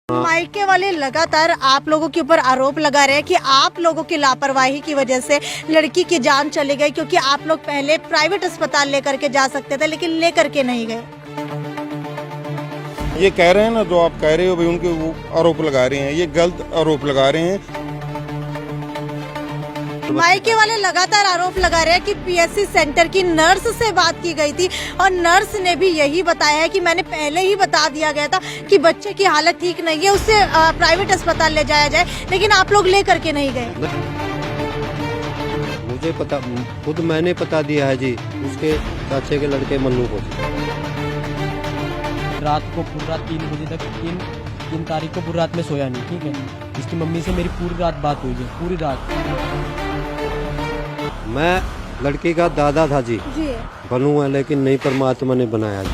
मायके वाले लगातार आप लोगों के ऊपर आरोप लगा रहे हैं कि आप लोगों की लापरवाही की वजह से लड़की की जान चली गई, क्योंकि आप लोग पहले प्राइवेट अस्पताल लेकर के जा सकते थे लेकिन लेकर के नहीं गए। ये कह रहे हैं ना, जो आप कह रहे हो भाई, उनके वो आरोप लगा रहे हैं, ये गलत आरोप लगा रहे हैं। मायके वाले लगातार आरोप लगा रहे हैं कि पीएससी सेंटर की नर्स से बात की गई थी और नर्स ने भी यही बताया है कि मैंने पहले ही बता दिया गया था कि बच्चे की हालत ठीक नहीं है, उससे प्राइवेट अस्पताल ले जाया जाए, लेकिन आप लोग ले करके नहीं गए। मुझे पता, खुद मैंने पता दिया है जी उसके चाचे के लड़के मन्नू को। रात को पूरी रात 3 बजे तक, तीन तारीख को पूरी रात में सोया नहीं। ठीक है, इसकी मम्मी से मेरी पूरी रात बात हुई है, पूरी रात। मैं लड़की का दादा था जी, बनूंगा लेकिन नहीं, परमात्मा ने बनाया जी।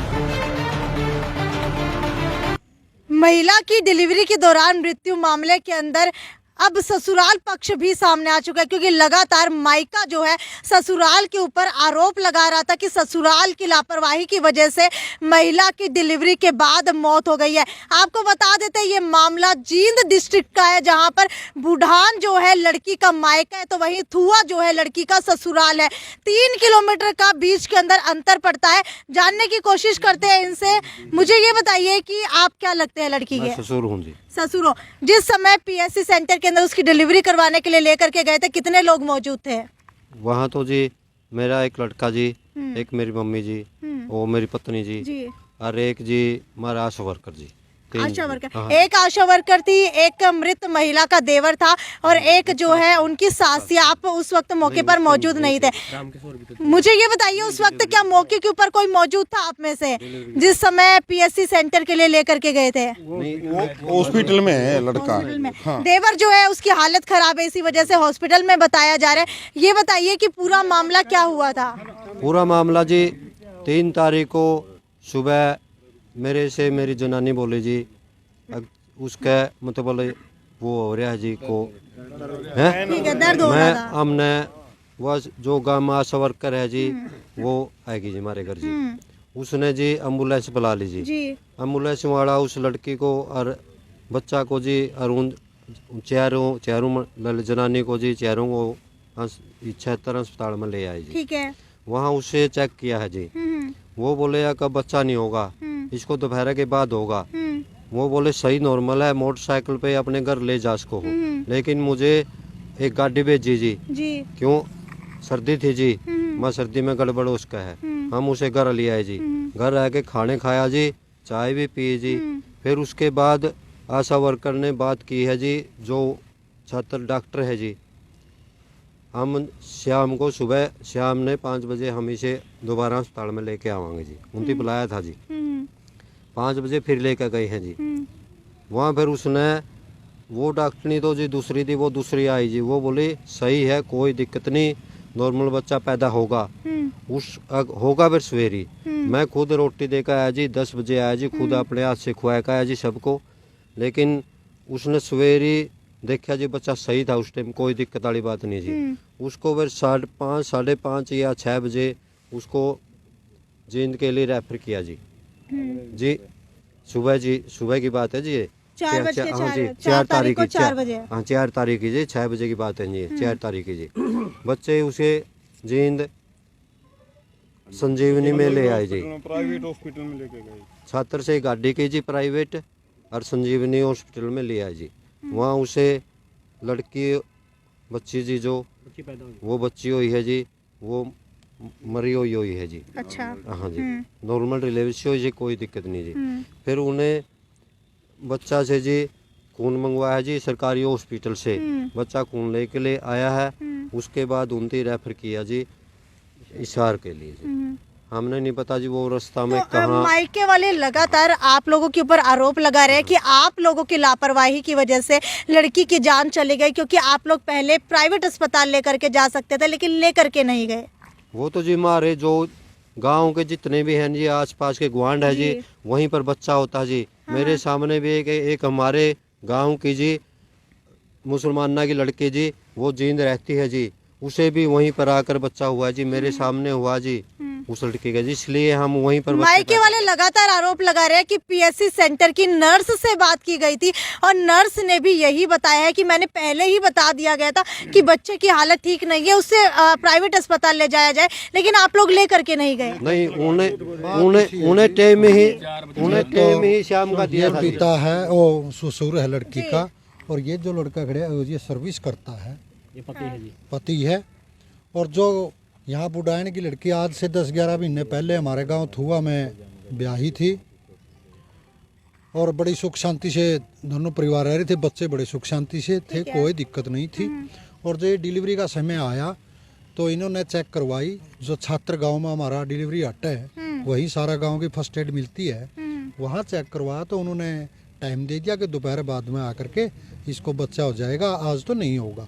महिला की डिलीवरी के दौरान मृत्यु मामले के अंदर अब ससुराल पक्ष भी सामने आ चुका है, क्योंकि लगातार मायका जो है ससुराल के ऊपर आरोप लगा रहा था कि ससुराल की लापरवाही की वजह से महिला की डिलीवरी के बाद मौत हो गई है। आपको बता देते हैं ये मामला जींद डिस्ट्रिक्ट का है, जहां पर बुढ़ान जो है लड़की का मायका है, तो वहीं थुआ जो है लड़की का ससुराल है। 3 किलोमीटर का बीच के अंदर अंतर पड़ता है। जानने की कोशिश करते हैं इनसे। मुझे ये बताइए कि आप क्या लगते हैं लड़की के? ससुर हूँ जी। ससुर हो। जिस समय पीएससी सेंटर के अंदर उसकी डिलीवरी करवाने के लिए लेकर के गए थे, कितने लोग मौजूद थे वहाँ? तो जी मेरा एक लड़का जी, एक मेरी मम्मी जी, और मेरी पत्नी जी, और एक जी हमारा आशा वर्कर जी। आशा वर्कर, एक आशा वर्कर थी, एक मृत महिला का देवर था और एक जो है उनकी सास थी। आप उस वक्त मौके पर मौजूद नहीं थे। मुझे ये बताइए उस वक्त क्या मौके के ऊपर कोई मौजूद था आप में से जिस समय पीएससी सेंटर के लिए लेकर के गए थे? वो हॉस्पिटल में है लड़का। हाँ। देवर जो है उसकी हालत खराब है, इसी वजह से हॉस्पिटल में बताया जा रहा है। ये बताइए कि पूरा मामला क्या हुआ था? पूरा मामला जी 3 तारीख को सुबह मेरे से मेरी जनानी बोले जी, उसका मतलब बोले वो हो रहा है जी को है, ठीक है, दर्द हो रहा था। हमने वह जो गाँव आशा वर्कर है जी, वो आएगी जी हमारे घर जी। उसने जी एम्बुलेंस बुला ली जी। एम्बुलेंस वाला उस लड़की को और बच्चा को जी और उन चारों जनानी को जी, चारों को 76 अस्पताल में ले आए जी। ठीक है, वहाँ उसे चेक किया है जी। वो बोले कब बच्चा नहीं होगा, इसको दोपहर के बाद होगा। वो बोले सही नॉर्मल है, मोटरसाइकिल पे अपने घर ले जा सको हो। लेकिन मुझे एक गाड़ी भेजी जी, क्यों सर्दी थी जी, मैं सर्दी में गड़बड़ उसका है। हम उसे घर ले आए जी, घर आके खाने खाया जी, चाय भी पी जी। फिर उसके बाद आशा वर्कर ने बात की है जी, जो छात्र डॉक्टर है जी, हम शाम को सुबह शाम ने 5 बजे हम इसे दोबारा अस्पताल में लेके आवांगे जी। उनकी बुलाया था जी, 5 बजे फिर लेकर गए हैं जी। वहाँ फिर उसने वो डॉक्टरनी तो जी दूसरी थी, वो दूसरी आई जी। वो बोली सही है, कोई दिक्कत नहीं, नॉर्मल बच्चा पैदा होगा। होगा फिर सवेरी। मैं खुद रोटी देकर आया जी, 10 बजे आया जी, खुद अपने हाथ से खुआ के आया जी सबको। लेकिन उसने सवेरी देखा जी बच्चा सही था उस टाइम, कोई दिक्कत वाली बात नहीं जी। उसको फिर 5:30, 5:30 या 6 बजे उसको जींद के लिए रेफर किया जी। जी सुबह की बात है जी, ये 4 बजे, हाँ जी 4 तारीख की, 4 बजे, हाँ 4 तारीख की जी, 6 बजे की बात है जी, 4 तारीख की जी। बच्चे उसे जींद संजीवनी में ले आए जी, प्राइवेट हॉस्पिटल में लेके गए। छात्र से गाड़ी की जी प्राइवेट, और संजीवनी हॉस्पिटल में ले आए जी। वहाँ उसे लड़की बच्ची जी जो वो बच्ची हुई है जी, वो मरी हुई है जी। अच्छा, हाँ जी, नॉर्मल डिलीवरी हुई जी, कोई दिक्कत नहीं जी। फिर उन्हें बच्चा से जी खून मंगवाया जी सरकारी हॉस्पिटल से। बच्चा खून लेके ले आया है। उसके बाद उनकी रेफर किया जी इशार के लिए जी। हमने नहीं पता जी वो रास्ता में कहाँ। मायके वाले लगातार आप लोगों के ऊपर आरोप लगा रहे हैं कि आप लोगों की लापरवाही की वजह से लड़की की जान चली गई, क्योंकि आप लोग पहले प्राइवेट अस्पताल लेकर के जा सकते थे लेकिन लेकर के नहीं गए। वो तो जी हमारे जो गांव के जितने भी हैं जी, आसपास के गुआंढ है जी, वहीं पर बच्चा होता है जी। मेरे सामने भी एक हमारे गांव की जी मुसलमाना की लड़की जी, वो जींद रहती है जी, उसे भी वहीं पर आकर बच्चा हुआ जी, मेरे सामने हुआ जी। उस लड़के का जी, इसलिए हम वहीं पर मायके वाले लगातार आरोप लगा रहे हैं कि पीएससी सेंटर की नर्स से बात की गई थी और नर्स ने भी यही बताया है कि मैंने पहले ही बता दिया गया था कि बच्चे की हालत ठीक नहीं है, उससे प्राइवेट अस्पताल ले जाया जाए, लेकिन आप लोग ले करके नहीं गए। नहीं, उन्हें टाइम ही शाम का दिया था। पिता है वो ससुर है लड़की का, और ये जो लड़का खड़े है ये सर्विस करता है, ये पति है जी। पति है। और जो यहाँ बुडायन की लड़की आज से 10-11 महीने पहले हमारे गांव थुआ में ब्याही थी और बड़ी सुख शांति से दोनों परिवार रह रहे थे, बच्चे बड़े सुख शांति से थे, कोई दिक्कत नहीं थी। और जो ये डिलीवरी का समय आया तो इन्होंने चेक करवाई, जो छात्र गांव में हमारा डिलीवरी हट है वही सारा गांव की फर्स्ट एड मिलती है, वहाँ चेक करवाया तो उन्होंने टाइम दे दिया कि दोपहर बाद में आकर के इसको बच्चा हो जाएगा, आज तो नहीं होगा।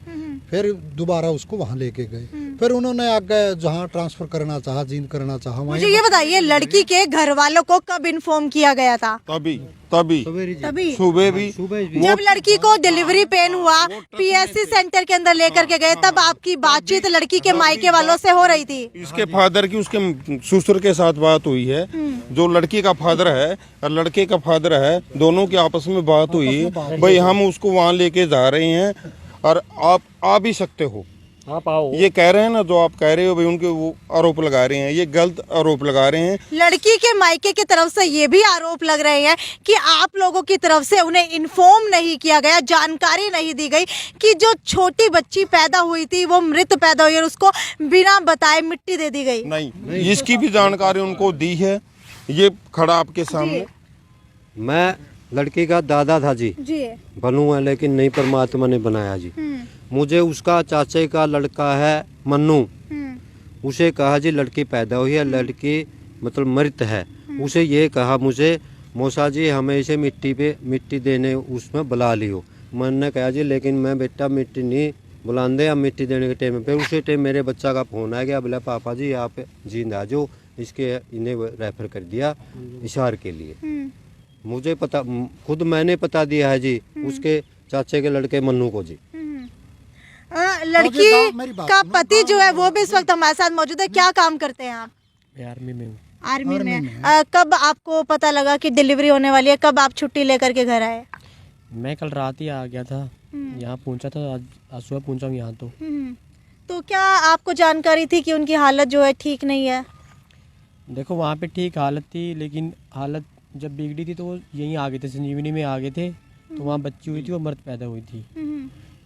फिर दोबारा उसको वहाँ लेके गए, फिर उन्होंने आगे जहाँ ट्रांसफर करना चाहा, जींद करना चाहा, मुझे ये बताइए लड़की के घर वालों को कब इन्फॉर्म किया गया था? तभी सुबह भी जब लड़की को डिलीवरी पेन हुआ, पीएससी सेंटर के अंदर लेकर के गए, तब आपकी बातचीत लड़की के मायके वालों से हो रही थी? इसके फादर की उसके ससुर के साथ बात हुई है, जो लड़की का फादर है और लड़के का फादर है, दोनों की आपस में बात हुई, भाई हम उसको वहाँ लेके जा रहे हैं और आप आ भी सकते हो, आप आओ। ये कह रहे हैं ना, जो आप कह रहे हो भाई उनके वो आरोप लगा रहे हैं, ये गलत आरोप लगा रहे हैं। लड़की के मायके की तरफ से ये भी आरोप लग रहे हैं कि आप लोगों की तरफ से उन्हें इन्फॉर्म नहीं किया गया, जानकारी नहीं दी गई कि जो छोटी बच्ची पैदा हुई थी वो मृत पैदा हुई और उसको बिना बताए मिट्टी दे दी गई। नहीं, इसकी भी जानकारी उनको दी है, ये खड़ा आपके सामने। मैं लड़की का दादा था जी, बनू है लेकिन नहीं परमात्मा ने बनाया जी। मुझे उसका चाचे का लड़का है मन्नू, उसे कहा जी लड़की पैदा हुई है, लड़की मतलब मृत है। उसे ये कहा मुझे मौसा जी हमें इसे मिट्टी देने उसमें बुला लियो। मैंने कहा जी लेकिन मैं बेटा मिट्टी नहीं बुलाते, अब मिट्टी देने के टाइम पे उसी टाइम मेरे बच्चा का फोन आ गया, बोला पापा जी आप जींद आ जाओ, इसके इन्हें रेफर कर दिया इशार के लिए। मुझे पता, खुद मैंने पता दिया है जी उसके चाचे के लड़के मन्नू को जी। लड़की का पति जो है वो भी इस वक्त हमारे साथ मौजूद है। क्या काम करते हैं आप? मैं आर्मी में हूँ। आर्मी में। कब आपको पता लगा कि डिलीवरी होने वाली है, कब आप छुट्टी लेकर के घर आए? मैं कल रात ही आ गया था, यहाँ पहुँचा था, आज सुबह पहुँचा हूँ यहाँ। तो क्या आपको जानकारी थी कि उनकी हालत जो है ठीक नहीं है? देखो वहाँ पे ठीक हालत थी, लेकिन हालत जब बिगड़ी थी तो वो यहीं आ गए थे, संजीवनी में आ गए थे, तो वहाँ बच्ची हुई थी, वो मर्द पैदा हुई थी।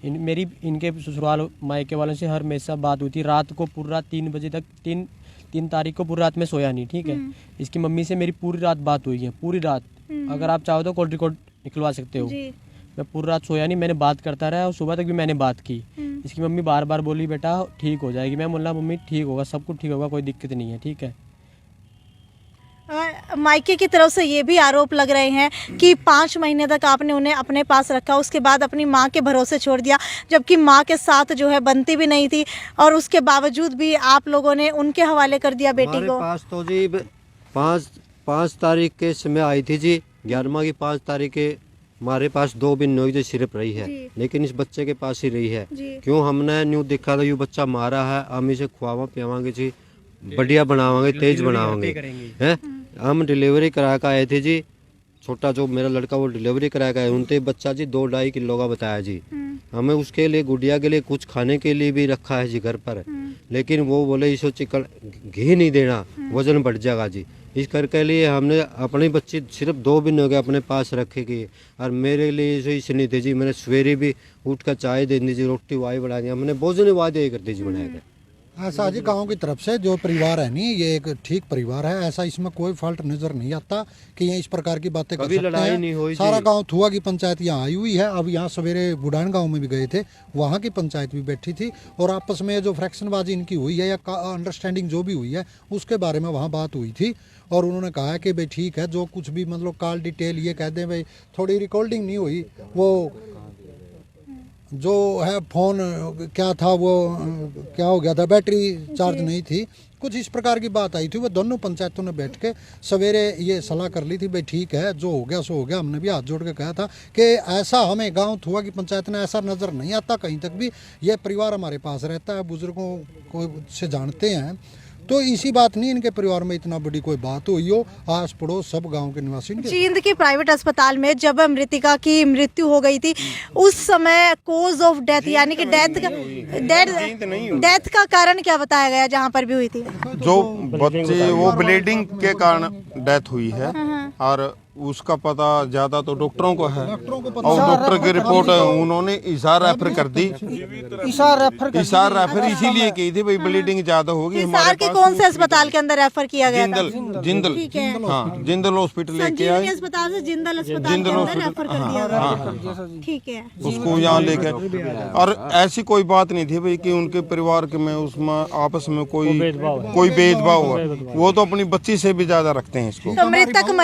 इनके ससुराल मायके वालों से हर हमेशा बात हुई थी, रात को पूरी रात 3 बजे तक, 3 तारीख को पूरी रात में सोया नहीं, ठीक है। इसकी मम्मी से मेरी पूरी रात बात हुई है, पूरी रात। अगर आप चाहो तो कॉल रिकॉर्ड निकलवा सकते हो। मैं पूरी रात सोया नहीं, मैंने बात करता रहा और सुबह तक भी मैंने बात की। इसकी मम्मी बार बार बोली बेटा ठीक हो जाएगी। मैं बोला मम्मी ठीक होगा, सब कुछ ठीक होगा, कोई दिक्कत नहीं है, ठीक है। मायके की तरफ से ये भी आरोप लग रहे हैं कि 5 महीने तक आपने उन्हें अपने पास रखा, उसके बाद अपनी माँ के भरोसे छोड़ दिया, जबकि माँ के साथ जो है बनती भी नहीं थी, और उसके बावजूद भी आप लोगों ने उनके हवाले कर दिया बेटी को। पास तो जी 5 तारीख के समय आई थी जी, 11वां की 5 तारीख के हमारे पास 2 दिन हुई सिर्फ रही है, लेकिन इस बच्चे के पास ही रही है। क्यों हमने न्यू देखा था ये बच्चा मारा है, हम इसे खुआवा पियावांगे जी, बढ़िया बनावांगे, तेज बनावांगे हैं। हम डिलीवरी करा के आए थे जी, छोटा जो मेरा लड़का वो डिलीवरी करा के आए, उनते बच्चा जी 2-2.5 किलो का बताया जी। हमें उसके लिए गुड़िया के लिए कुछ खाने के लिए भी रखा है जी घर पर, लेकिन वो बोले इसको चिकन घी नहीं देना, वजन बढ़ जाएगा जी। इस करके लिए हमने अपनी बच्ची सिर्फ 2 दिन हो गए अपने पास रखेगी, और मेरे लिए इसे नहीं थे जी। मैंने सवेरे भी उठ कर चाय दे दी जी, रोटी वाई बना दी, हमने भोजन वादे कर दी जी बनाए गए। ऐसा जी गांव की तरफ से जो परिवार है नहीं, ये एक ठीक परिवार है, ऐसा इसमें कोई फॉल्ट नजर नहीं आता कि ये इस प्रकार की बातें कर सकते लड़ाई हैं। नहीं हुई सारा गांव थुआ की पंचायत यहाँ आई हुई है। अब यहाँ सवेरे बुडान गांव में भी गए थे, वहाँ की पंचायत भी बैठी थी, और आपस में जो फ्रैक्शनबाजी इनकी हुई है या अंडरस्टैंडिंग जो भी हुई है उसके बारे में वहाँ बात हुई थी। और उन्होंने कहा है कि भाई ठीक है, जो कुछ भी मतलब कॉल डिटेल ये कह दें भाई थोड़ी रिकॉर्डिंग नहीं हुई, वो जो है फ़ोन क्या था वो क्या हो गया था, बैटरी चार्ज नहीं थी, कुछ इस प्रकार की बात आई थी। वो दोनों पंचायतों ने बैठ के सवेरे ये सलाह कर ली थी भाई ठीक है, जो हो गया सो हो गया। हमने भी हाथ जोड़ के कहा था कि ऐसा हमें गांव थुआ की पंचायत ने ऐसा नज़र नहीं आता कहीं तक भी, ये परिवार हमारे पास रहता है, बुजुर्गों को से जानते हैं, तो इसी बात नहीं इनके परिवार में इतना बड़ी कोई बात हुई हो, आस पड़ोस सब गांव के निवासी इनके जींद के प्राइवेट अस्पताल में जब मृतिका की मृत्यु हो गई थी उस समय कोज ऑफ डेथ यानी कि डेथ का कारण क्या बताया गया जहां पर भी हुई थी? जो बच्चे वो ब्लीडिंग के कारण डेथ हुई है और उसका पता ज्यादा तो डॉक्टरों को है और डॉक्टर की रिपोर्ट उन्होंने इशार रेफर कर दी। इशार रेफर इसीलिए की थी भाई ब्लीडिंग ज्यादा होगी। हिसार के कौन से अस्पताल के अंदर रेफर किया गया था? जिंदल ठीक है। हाँ जिंदल हॉस्पिटल लेके आए, अस्पताल से जिंदल अस्पताल के अंदर रेफर कर दिया गया। ठीक है। उसको यहाँ लेके और ऐसी कोई बात नहीं थी भाई कि उनके परिवार के में उसमें आपस में कोई भेदभाव है। वो तो अपनी बच्ची से भी ज्यादा रखते हैं इसको। तो मृतक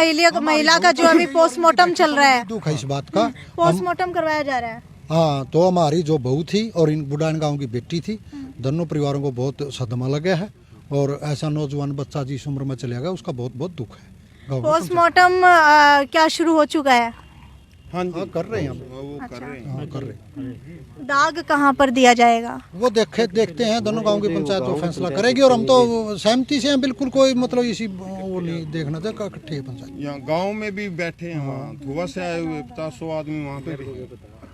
महिला का जो अभी पोस्टमार्टम चल रहा है, दुख है इस बात का। पोस्टमार्टम करवाया जा रहा है। हाँ, तो हमारी जो बहू थी और इन बुढ़ान गांव की बेटी थी, दोनों परिवारों को बहुत सदमा लगा है और ऐसा नौजवान बच्चा जिस उम्र में चले गया उसका बहुत बहुत दुख है। गाँव में पोस्टमार्टम क्या शुरू हो चुका है? हाँ कर रहे हैं हम, वो कर रहे हैं। हाँ कर रहे हैं। दाग कहाँ पर दिया जाएगा? वो देखते हैं, दोनों गांव की पंचायत जो फैसला करेगी और हम तो सहमति से हैं, बिल्कुल कोई मतलब इसी वो नहीं देखना था, इकट्ठे पंचायत। यहाँ गांव में भी बैठे हैं, वहाँ धुआ से आए हुए 50-100 आदमी वहाँ पे भी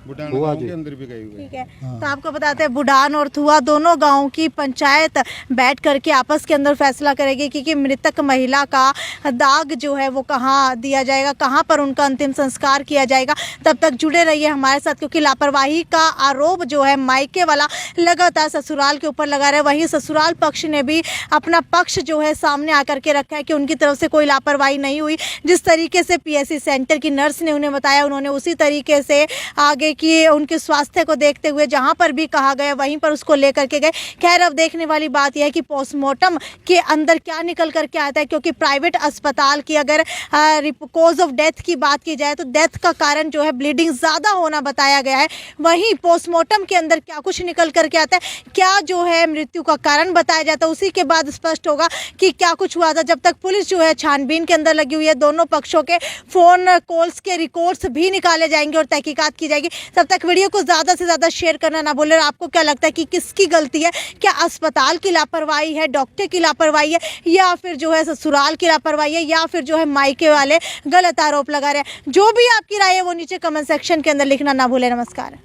बुढ़ान गांव के अंदर भी गए हुए। ठीक है। तो आपको बताते हैं बुढ़ान और थुआ दोनों गांव की पंचायत बैठ करके आपस के अंदर फैसला करेगी कि मृतक महिला का दाग जो है वो कहाँ दिया जाएगा, कहाँ पर उनका अंतिम संस्कार किया जाएगा। तब तक जुड़े रहिए हमारे साथ, क्योंकि लापरवाही का आरोप जो है मायके वाला लगातार ससुराल के ऊपर लगा रहा है। वहीं ससुराल पक्ष ने भी अपना पक्ष जो है सामने आकर के रखा है कि उनकी तरफ से कोई लापरवाही नहीं हुई। जिस तरीके से पीएससी सेंटर की नर्स ने उन्हें बताया, उन्होंने उसी तरीके से आगे कि उनके स्वास्थ्य को देखते हुए जहां पर भी कहा गया वहीं पर उसको लेकर के गए। खैर, अब देखने वाली बात यह है कि पोस्टमार्टम के अंदर क्या निकल करके आता है, क्योंकि प्राइवेट अस्पताल की अगर कॉज ऑफ डेथ की बात की जाए तो डेथ का कारण जो है ब्लीडिंग ज़्यादा होना बताया गया है। वहीं पोस्टमार्टम के अंदर क्या कुछ निकल करके आता है, क्या जो है मृत्यु का कारण बताया जाता है, उसी के बाद स्पष्ट होगा कि क्या कुछ हुआ था। जब तक पुलिस जो है छानबीन के अंदर लगी हुई है, दोनों पक्षों के फ़ोन कॉल्स के रिकॉर्ड्स भी निकाले जाएंगे और तहकीकात की जाएगी। तब तक वीडियो को ज़्यादा से ज़्यादा शेयर करना ना भूलें। आपको क्या लगता है कि किसकी गलती है? क्या अस्पताल की लापरवाही है, डॉक्टर की लापरवाही है, या फिर जो है ससुराल की लापरवाही है, या फिर जो है मायके वाले गलत आरोप लगा रहे हैं? जो भी आपकी राय है वो नीचे कमेंट सेक्शन के अंदर लिखना ना भूलें। नमस्कार।